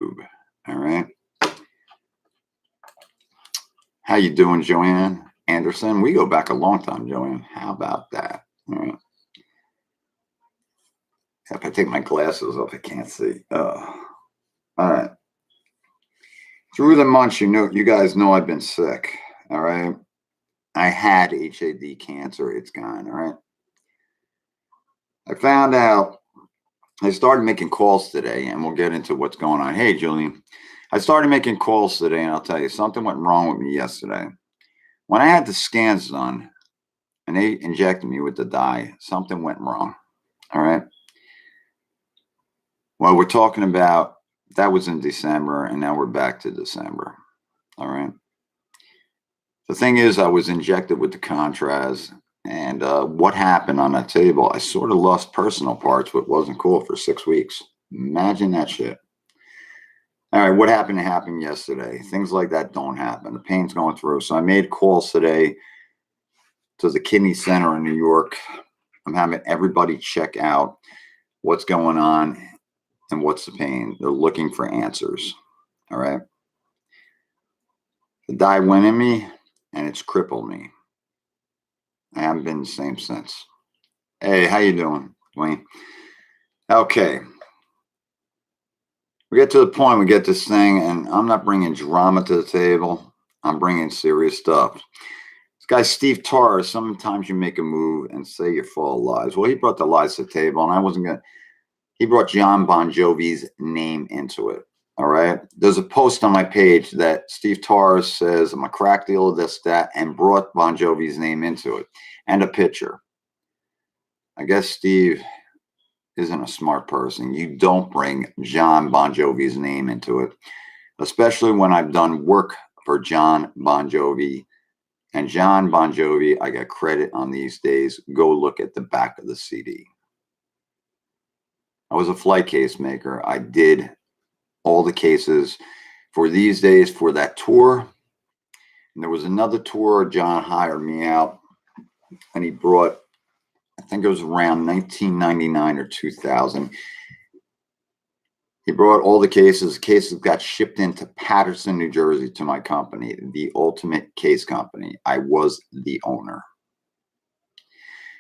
All right. How you doing, Joanne Anderson? We go back a long time, Joanne. How about that? All right. If I take my glasses off, I can't see. All right. Through the months, you guys know I've been sick. All right. I had HAD cancer. It's gone. All right. I found out. I started making calls today, and we'll get into what's going on. Hey, Julian. I started making calls today, and I'll tell you, something went wrong with me yesterday. When I had the scans done and they injected me with the dye, something went wrong. All right. Well, we're talking about that was in December, and now we're back to December. All right. The thing is, I was injected with the contrast, and what happened on that table, I sort of lost personal parts, but wasn't cool for 6 weeks. Imagine that shit. All right, what happened yesterday. Things like that don't happen. The pain's going through. So I made calls today to the kidney center in New York. I'm having everybody check out what's going on and what's the pain. They're looking for answers. All right. The dye went in me and it's crippled me. I haven't been the same since. Hey, how you doing, Dwayne? Okay. We get to the point, we get this thing, and I'm not bringing drama to the table. I'm bringing serious stuff. This guy, Steve Torres, sometimes you make a move and say you're full of lies. Well, he brought the lies to the table, and I wasn't going to. He brought Jon Bon Jovi's name into it. All right. There's a post on my page that Steve Torres says, I'm a crack dealer, this, that, and brought Bon Jovi's name into it and a picture. I guess Steve isn't a smart person. You don't bring Jon Bon Jovi's name into it, especially when I've done work for Jon Bon Jovi. And Jon Bon Jovi, I got credit on these days. Go look at the back of the CD. I was a flight case maker. I did all the cases for these days for that tour. And there was another tour. John hired me out, and he brought, I think it was around 1999 or 2000. He brought all the cases. Cases got shipped into Paterson, New Jersey to my company, the Ultimate Case Company. I was the owner.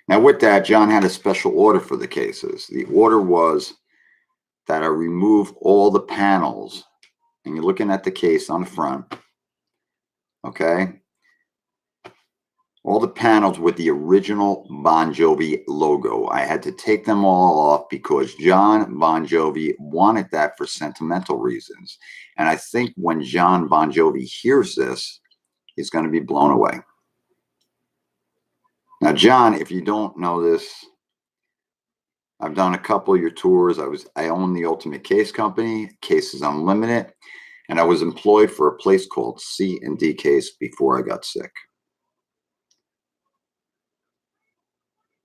Now with that, John had a special order for the cases. The order was that I remove all the panels, and you're looking at the case on the front, okay? All the panels with the original Bon Jovi logo. I had to take them all off because Jon Bon Jovi wanted that for sentimental reasons. And I think when Jon Bon Jovi hears this, he's going to be blown away. Now, John, if you don't know this, I've done a couple of your tours. I own the Ultimate Case Company, Cases Unlimited, and I was employed for a place called C&D Case before I got sick.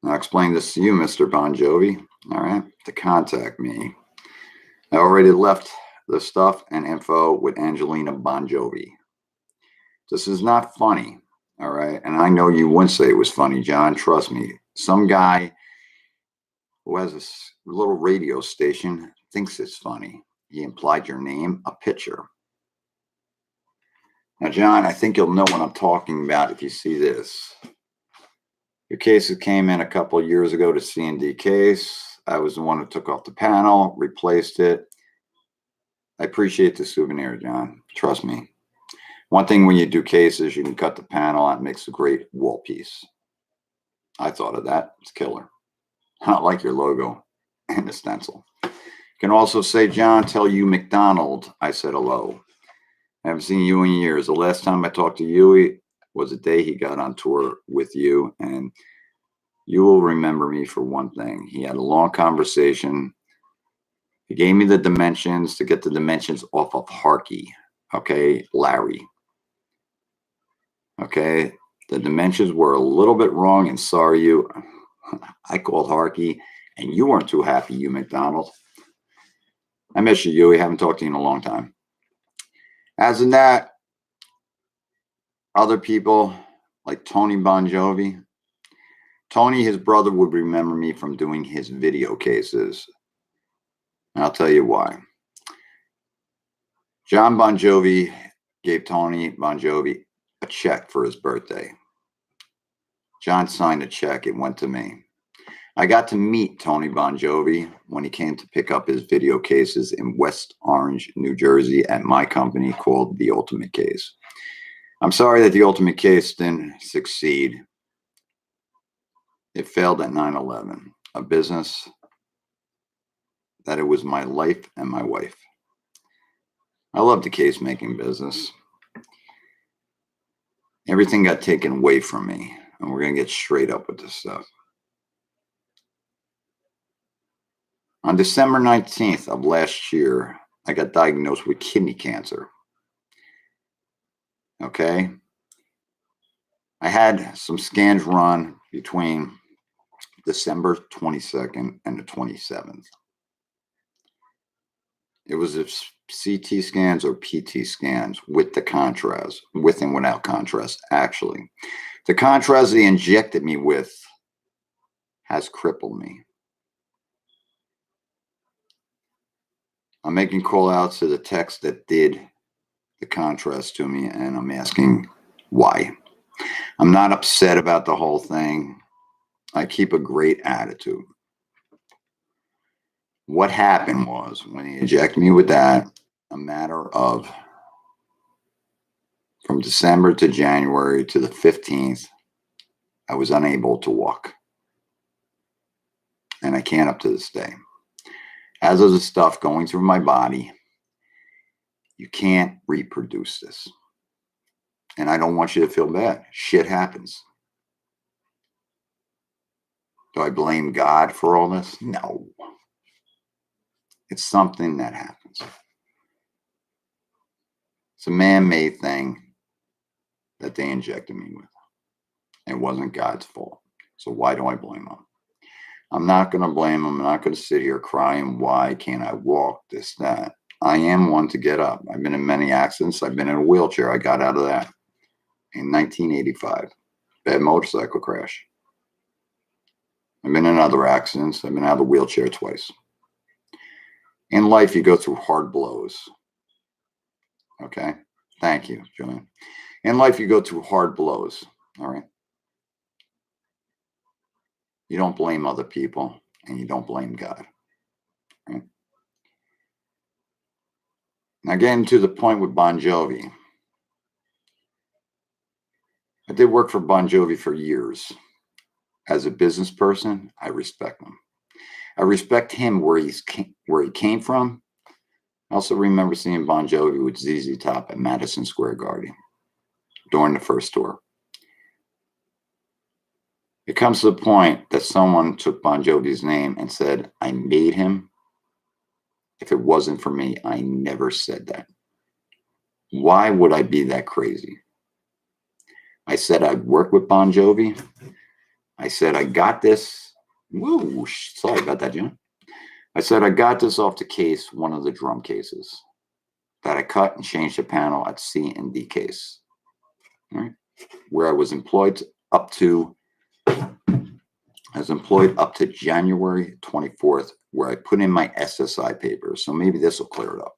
I'll explain this to you, Mr. Bon Jovi, all right, to contact me. I already left the stuff and info with Angelina Bon Jovi. This is not funny, all right? And I know you wouldn't say it was funny, John. Trust me. Some guy who has a little radio station thinks it's funny. He implied your name, a picture. Now, John, I think you'll know what I'm talking about if you see this. Your cases came in a couple of years ago to C&D Case. I was the one who took off the panel, replaced it. I appreciate the souvenir, John. Trust me. One thing when you do cases, you can cut the panel out. It makes a great wall piece. I thought of that. It's killer. I don't like your logo and the stencil. You can also say, John, tell you McDonald I said hello. I haven't seen you in years. The last time I talked to you was the day he got on tour with you, and you will remember me for one thing. He had a long conversation. He gave me the dimensions to get the dimensions off of Harkey, okay, Larry. Okay, the dimensions were a little bit wrong, and sorry, you. I called Harkey, and you weren't too happy, you McDonald. I miss you, Huey. Haven't talked to you in a long time. As in that, other people like Tony Bon Jovi. Tony, his brother, would remember me from doing his video cases. And I'll tell you why. John Bon Jovi gave Tony Bon Jovi a check for his birthday. John signed a check. It went to me. I got to meet Tony Bon Jovi when he came to pick up his video cases in West Orange, New Jersey at my company called The Ultimate Case. I'm sorry that The Ultimate Case didn't succeed. It failed at 9/11, a business that it was my life and my wife. I love the case making business. Everything got taken away from me, and we're going to get straight up with this stuff. On December 19th of last year, I got diagnosed with kidney cancer. Okay? I had some scans run between December 22nd and the 27th. It was CT scans or PT scans with the contrast, with and without contrast, actually. The contrast they injected me with has crippled me. I'm making call outs to the techs that did the contrast to me, and I'm asking why. I'm not upset about the whole thing. I keep a great attitude. What happened was when he injected me with that, a matter of from December to January to the 15th, I was unable to walk. And I can't up to this day. As of the stuff going through my body, you can't reproduce this. And I don't want you to feel bad. Shit happens. Do I blame God for all this? No. It's something that happens. It's a man-made thing that they injected me with. It wasn't God's fault. So why do I blame him? I'm not going to blame him. I'm not going to sit here crying, why can't I walk, this, that. I am one to get up. I've been in many accidents. I've been in a wheelchair. I got out of that in 1985. Bad motorcycle crash. I've been in other accidents. I've been out of the wheelchair twice. In life, you go through hard blows. Okay? Thank you, Julian. In life, you go through hard blows. All right? You don't blame other people, and you don't blame God. Right? Now, getting to the point with Bon Jovi. I did work for Bon Jovi for years. As a business person, I respect him. I respect him where he came from. I also remember seeing Bon Jovi with ZZ Top at Madison Square Garden during the first tour. It comes to the point that someone took Bon Jovi's name and said, I made him. If it wasn't for me, I never said that. Why would I be that crazy? I said I'd work with Bon Jovi. I said I got this. Woo, sorry about that, John. I said I got this off the case, one of the drum cases that I cut and changed the panel at C and D case, right? Where I was employed up to January 24th, where I put in my SSI papers. So maybe this will clear it up.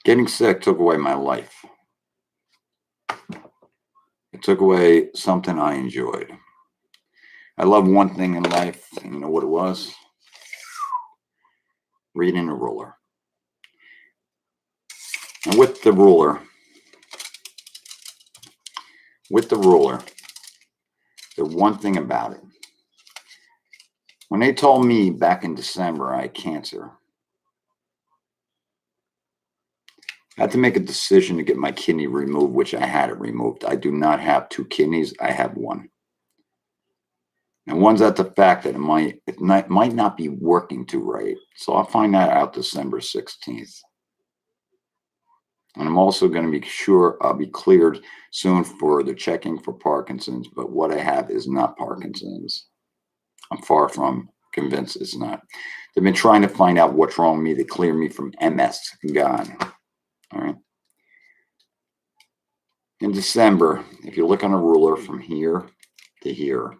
Getting sick took away my life. It took away something I enjoyed. I love one thing in life, and you know what it was? Reading a ruler. And with the ruler, the one thing about it, when they told me back in December I had cancer, I had to make a decision to get my kidney removed, which I had it removed. I do not have two kidneys. I have one. And one's at the fact that it might not be working too right. So I'll find that out December 16th. And I'm also going to be sure I'll be cleared soon for the checking for Parkinson's. But what I have is not Parkinson's. I'm far from convinced it's not. They've been trying to find out what's wrong with me to clear me from MS. Gone. All right. In December, if you look on a ruler from here to here,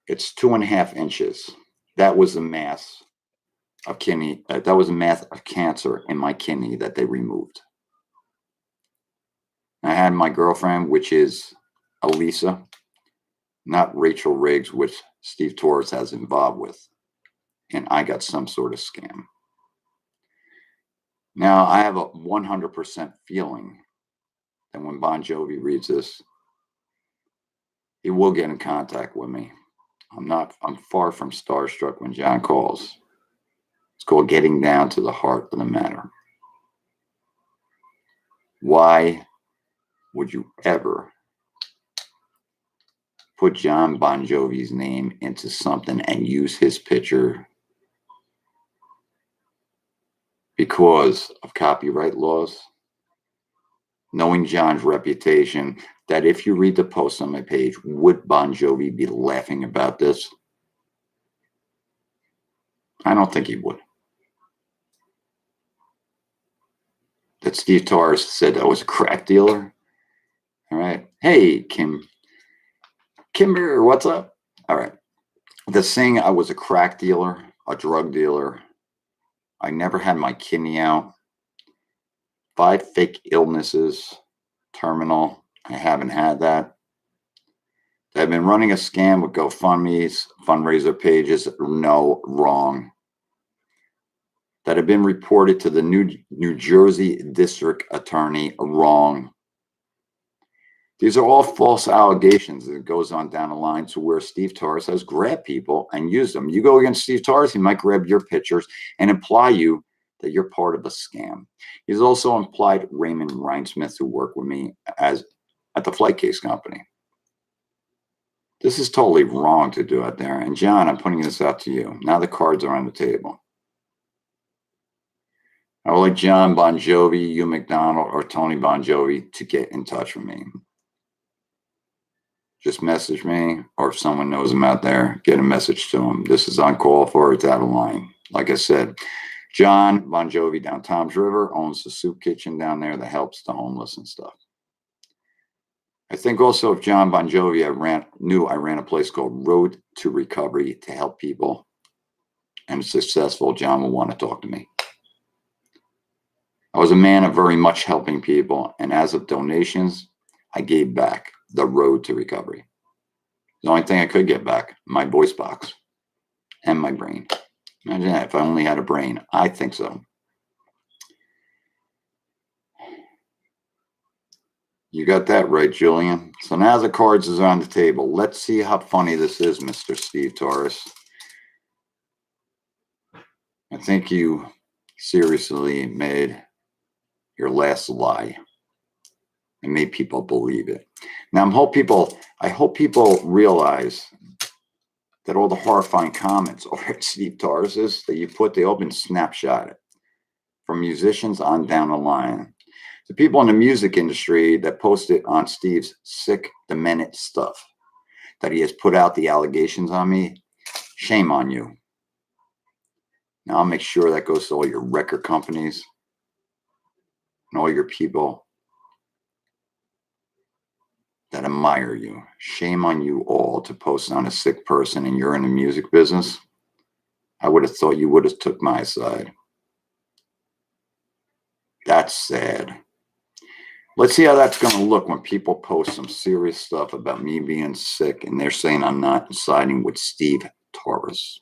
it's 2.5 inches. That was the mass of kidney. That was a mass of cancer in my kidney that they removed. I had my girlfriend, which is Elisa, not Rachel Riggs, which Steve Torres has involved with. And I got some sort of scam. Now, I have a 100% feeling that when Bon Jovi reads this, he will get in contact with me. I'm far from starstruck when John calls. It's called getting down to the heart of the matter. Why would you ever put John Bon Jovi's name into something and use his picture because of copyright laws? Knowing John's reputation, that if you read the post on my page, would Bon Jovi be laughing about this? I don't think he would. That Steve Torres said I was a crack dealer. All right. Hey, Kimber, what's up? All right. The saying I was a crack dealer, a drug dealer. I never had my kidney out. 5 fake illnesses, terminal. I haven't had that. I've been running a scam with GoFundMe's, fundraiser pages. No, wrong. That have been reported to the New Jersey District Attorney. Wrong. These are all false allegations that goes on down the line to where Steve Torres has grabbed people and used them. You go against Steve Torres, he might grab your pictures and imply you that you're part of a scam. He's also implied Raymond Rhinesmith, who worked with me at the flight case company. This is totally wrong to do out there. And John, I'm putting this out to you. Now the cards are on the table. I would like John Bon Jovi, Hugh McDonald, or Tony Bon Jovi to get in touch with me. Just message me, or if someone knows him out there, get a message to him. This is uncalled for. It's out of line. Like I said, John Bon Jovi down Tom's River owns the soup kitchen down there that helps the homeless and stuff. I think also if John Bon Jovi I ran a place called Road to Recovery to help people, and it's successful, John will want to talk to me. I was a man of very much helping people, and as of donations, I gave back the Road to Recovery. The only thing I could get back, my voice box and my brain. Imagine that, if I only had a brain. I think so. You got that right, Julian. So now the cards is on the table. Let's see how funny this is, Mr. Steve Torres. I think you seriously made your last lie and made people believe it. Now I hope people realize that all the horrifying comments over at Steve Torres's that you put, they open snapshot it from musicians on down the line. The people in the music industry that posted on Steve's sick, demented stuff that he has put out the allegations on me, shame on you. Now I'll make sure that goes to all your record companies and all your people that admire you. Shame on you all to post on a sick person and you're in the music business. I would have thought you would have took my side. That's sad. Let's see how that's going to look when people post some serious stuff about me being sick and they're saying I'm not siding with Steve Torres.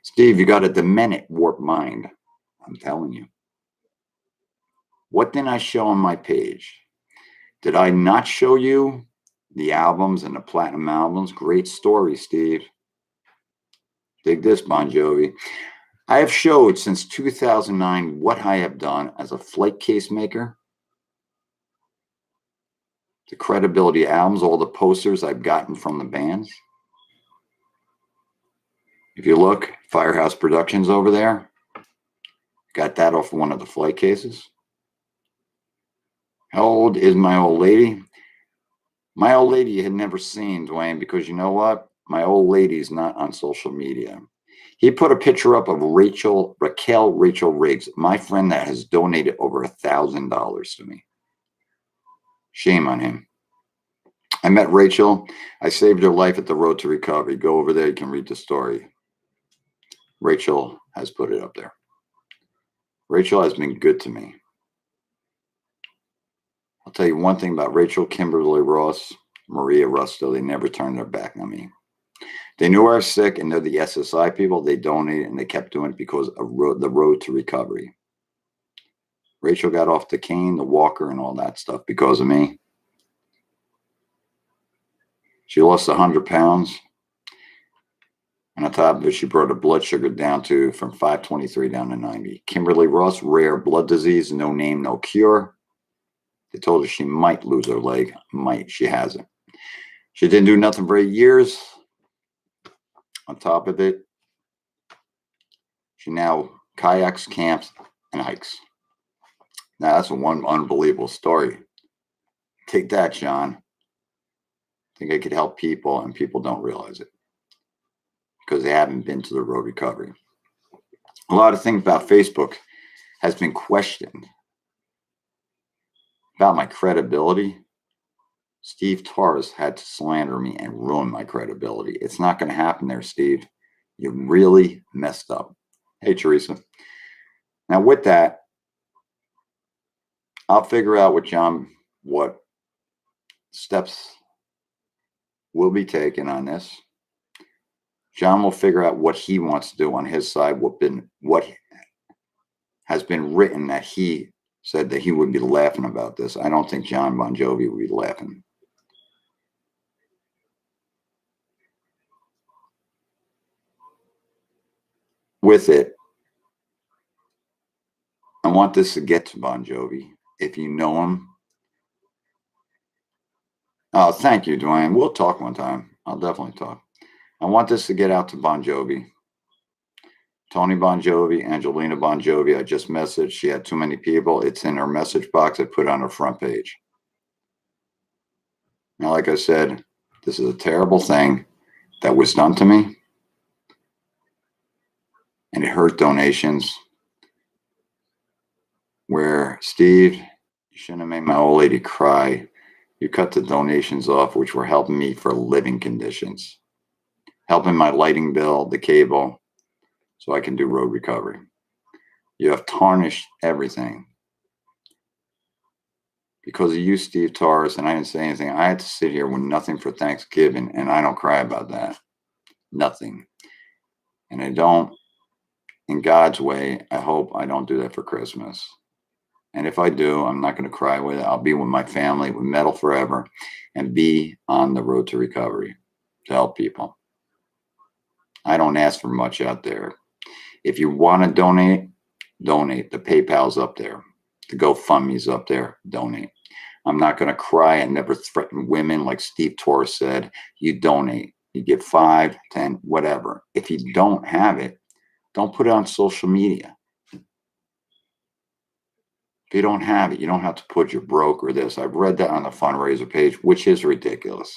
Steve, you got a demented, warped mind. I'm telling you. What didn't I show on my page? Did I not show you the albums and the platinum albums? Great story, Steve. Dig this, Bon Jovi. I have showed since 2009 what I have done as a flight case maker. The credibility albums, all the posters I've gotten from the bands. If you look, Firehouse Productions over there. Got that off one of the flight cases. How old is my old lady? My old lady you had never seen, Dwayne, because you know what? My old lady's not on social media. He put a picture up of Rachel Riggs, my friend that has donated over $1,000 to me. Shame on him. I met Rachel. I saved her life at the Road to Recovery. Go over there. You can read the story. Rachel has put it up there. Rachel has been good to me. I'll tell you one thing about Rachel, Kimberly Ross, Maria Rusto, they never turned their back on me. They knew I was sick, and they're the SSI people. They donated, and they kept doing it because of the road to recovery. Rachel got off the cane, the walker, and all that stuff because of me. She lost 100 pounds. And on top of it, she brought her blood sugar down from 523 down to 90. Kimberly Ross, rare blood disease, no name, no cure. They told her she might lose her leg. Might. She hasn't. She didn't do nothing for 8 years. On top of it, she now kayaks, camps, and hikes. Now, that's one unbelievable story. Take that, John. I think I could help people, and people don't realize it because they haven't been to the road recovery. A lot of things about Facebook has been questioned. About my credibility, Steve Torres had to slander me and ruin my credibility. It's not going to happen there, Steve. You really messed up. Hey, Teresa. Now, with that, I'll figure out with John what steps will be taken on this. John will figure out what he wants to do on his side, what has been written that he said that he would be laughing about this. I don't think John Bon Jovi would be laughing. With it, I want this to get to Bon Jovi. If you know him. Oh, thank you, Dwayne. We'll talk one time. I'll definitely talk. I want this to get out to Bon Jovi. Tony Bon Jovi, Angelina Bon Jovi, I just messaged. She had too many people. It's in her message box. I put on her front page. Now, like I said, this is a terrible thing that was done to me. And it hurt donations. Where, Steve, you shouldn't have made my old lady cry. You cut the donations off, which were helping me for living conditions. Helping my lighting bill, the cable, so I can do road recovery. You have tarnished everything. Because of you, Steve Torres, and I didn't say anything. I had to sit here with nothing for Thanksgiving, and I don't cry about that. Nothing. And I don't, in God's way, I hope I don't do that for Christmas. And if I do, I'm not going to cry with it. I'll be with my family, with Metal Forever, and be on the road to recovery to help people. I don't ask for much out there. If you want to donate, donate. The PayPal's up there. The GoFundMe's up there. Donate. I'm not going to cry and never threaten women like Steve Torres said. You donate. You get 5, 10, whatever. If you don't have it, don't put it on social media. If you don't have it, you don't have to put you're broke or this. I've read that on the fundraiser page, which is ridiculous.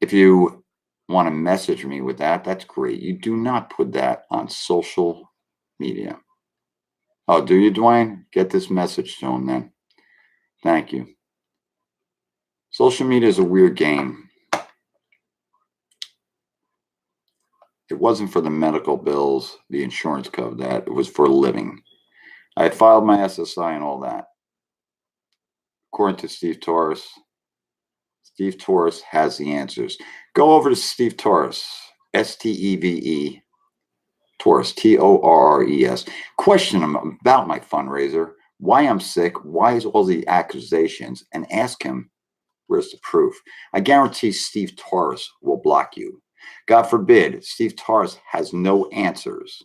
If you want to message me with that, that's great. You do not put that on social media. Oh, do you, Dwayne? Get this message to him then. Thank you. Social media is a weird game. It wasn't for the medical bills, the insurance covered that. It was for living. I had filed my SSI and all that. According to Steve Torres has the answers. Go over to Steve Torres, S-T-E-V-E, Torres, T-O-R-R-E-S. Question him about my fundraiser, why I'm sick, why is all the accusations, and ask him, where's the proof? I guarantee Steve Torres will block you. God forbid, Steve Torres has no answers.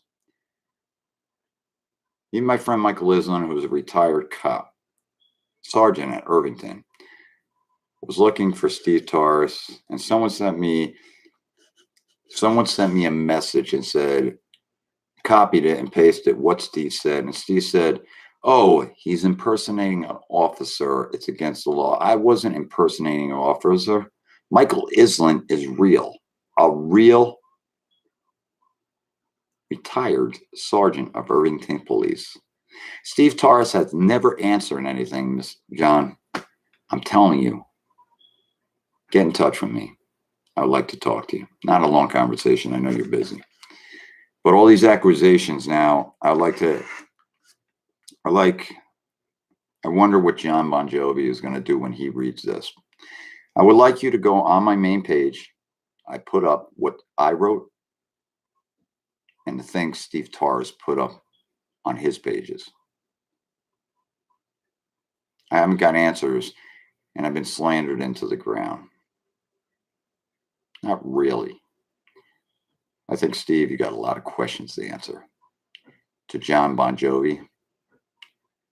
Even my friend Michael Island, who was a retired cop, sergeant at Irvington, was looking for Steve Torres, and someone sent me a message and said, copied it and pasted what Steve said. And Steve said, oh, he's impersonating an officer. It's against the law. I wasn't impersonating an officer. Michael Island is real. A real retired sergeant of Irvington Police. Steve Torres has never answered anything, Miss John. I'm telling you, get in touch with me. I would like to talk to you. Not a long conversation. I know you're busy. But all these accusations now, I wonder what Jon Bon Jovi is going to do when he reads this. I would like you to go on my main page. I put up what I wrote and the things Steve Torres put up on his pages. I haven't got answers, and I've been slandered into the ground. Not really. I think, Steve, you got a lot of questions to answer. To Jon Bon Jovi,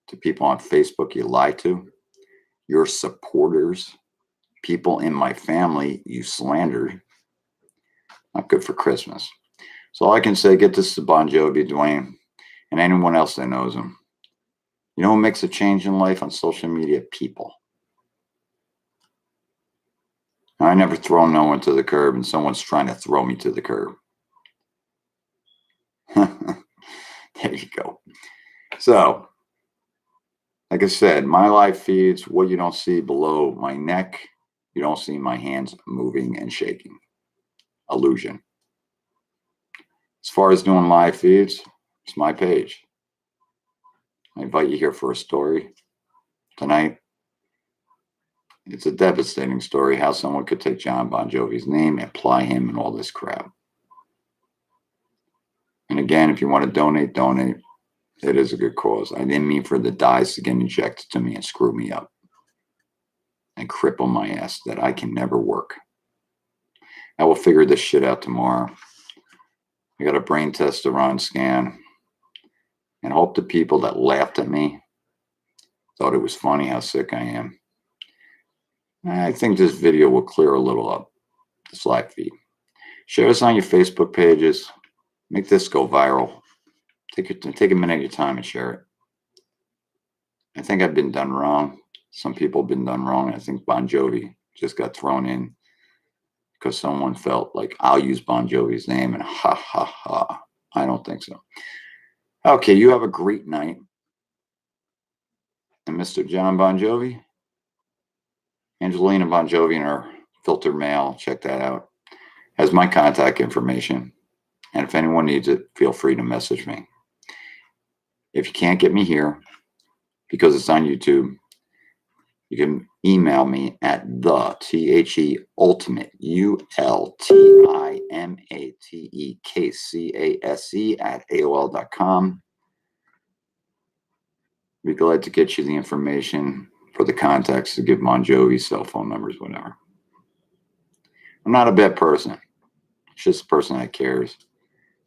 to people on Facebook you lied to, your supporters, people in my family you slandered. Not good for Christmas. So all I can say, get this to Bon Jovi, Dwayne, and anyone else that knows him. You know who makes a change in life on social media? People. I never throw no one to the curb, and someone's trying to throw me to the curb. There you go. So, like I said, my live feeds, what you don't see below my neck, you don't see my hands moving and shaking. Illusion. As far as doing live feeds, it's my page. I invite you here for a story tonight. It's a devastating story how someone could take Jon Bon Jovi's name and apply him and all this crap. And again, if you want to donate, donate. It is a good cause. I didn't mean for the dyes to get injected to me and screw me up and cripple my ass that I can never work. I will figure this shit out tomorrow. I got a brain test to run, scan, and hope the people that laughed at me thought it was funny how sick I am. I think this video will clear a little up, this live feed. Share this on your Facebook pages. Make this go viral. Take a minute of your time and share it. I think I've been done wrong. Some people have been done wrong. I think Bon Jovi just got thrown in because someone felt like I'll use Bon Jovi's name and ha ha ha. I don't think so. Okay, you have a great night. And Mr. Jon Bon Jovi, Angelina Bon Jovi in her filtered mail, check that out, has my contact information. And if anyone needs it, feel free to message me. If you can't get me here because it's on YouTube, you can email me at the ultimate ultimatekcase at AOL.com. Be glad to get you the information for the contacts to give Bon Jovi, cell phone numbers, whatever. I'm not a bad person. It's just a person that cares.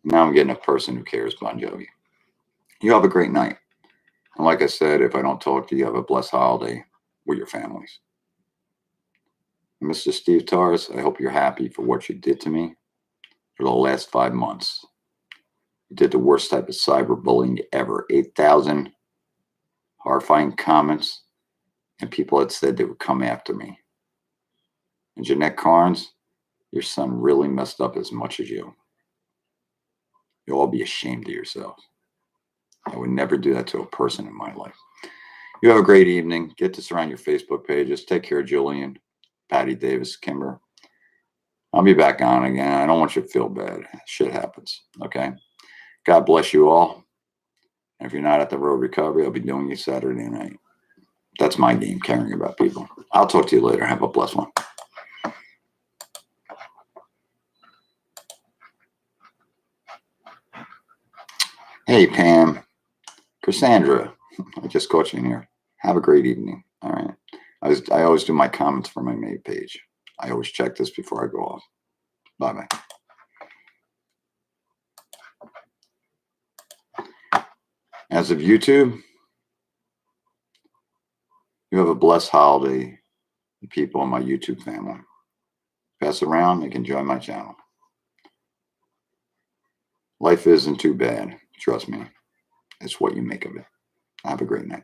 Now I'm getting a person who cares, Bon Jovi. You have a great night. And like I said, if I don't talk to you, have a blessed holiday with your families. Mr. Steve Torres, I hope you're happy for what you did to me for the last 5 months. You did the worst type of cyberbullying ever. 8,000 horrifying comments, and people had said they would come after me. And Jeanette Carnes, your son really messed up as much as you. You'll all be ashamed of yourselves. I would never do that to a person in my life. You have a great evening. Get this around your Facebook pages. Take care, Julian, Patty Davis, Kimber. I'll be back on again. I don't want you to feel bad. Shit happens, okay? God bless you all. And if you're not at the road recovery, I'll be doing you Saturday night. That's my game, caring about people. I'll talk to you later. Have a blessed one. Hey, Pam. Cassandra, I just caught you in here. Have a great evening. All right. I always do my comments for my main page. I always check this before I go off. Bye-bye. As of YouTube, you have a blessed holiday, the people in my YouTube family. Pass it around, they can join my channel. Life isn't too bad. Trust me. It's what you make of it. Have a great night.